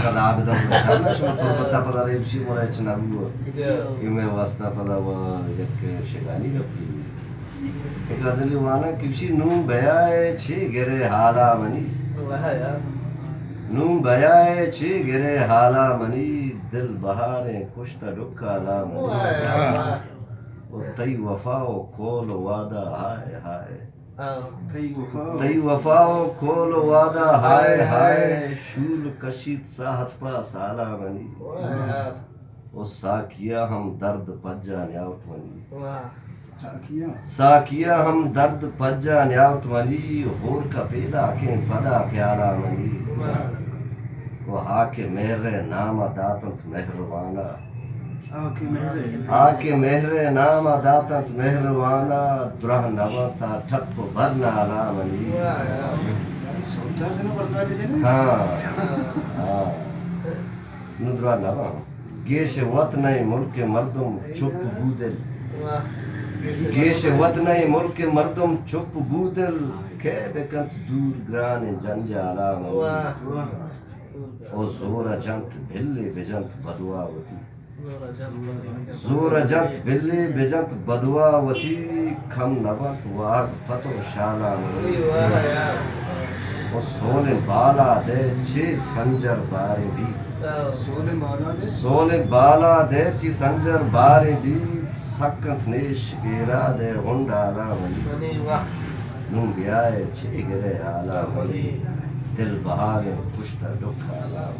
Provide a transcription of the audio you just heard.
رابطه وشانه شما تربتا پدا ریبشی مرای چنابو ایمه واسطه پدا و یک شگانی گپی ایک غزلی وانا کبشی نوم بیائے چه گره حالا منی نوم بیائے چه گره حالا منی دل بہاریں کشتا ڈکا لا منی و تی وفا و کول و وعدہ ہائے ہائے تی وفا و کول و وعدہ ہائے ہائے شول کشید ساحت پا سالا منی و ساکیا ہم درد پجا نیاوت منی ساکیا ہم درد پجا نیاوت منی ہور کا پیدا کے پدا پیالا منی و آکے مہر نام داتنت مہروانا آکے مہر نام داتنت مہروانا درہ نواتا ٹھپ بھرنا لا منی ہاں ندرہ نوا گیش وطن ملک مردم چپ بودل گیش وطن ملک مردم چپ بودل کہ بکنت دور گران جنجالا منی او زورا جنت بھلے بجنت بدوا وتی زورا جنت بھلے بجنت بدوا وتی کھم نبت واگ فتو شالا منی او سون بالا دے چھ سنجر بارے بیت سون بالا دے چھ سنجر بارے بیت سکنت نیش گیرا دے ہنڈالا منی نم بیائے چھ گرے آلا منی دل بہاریں کشتا ڈکھا لا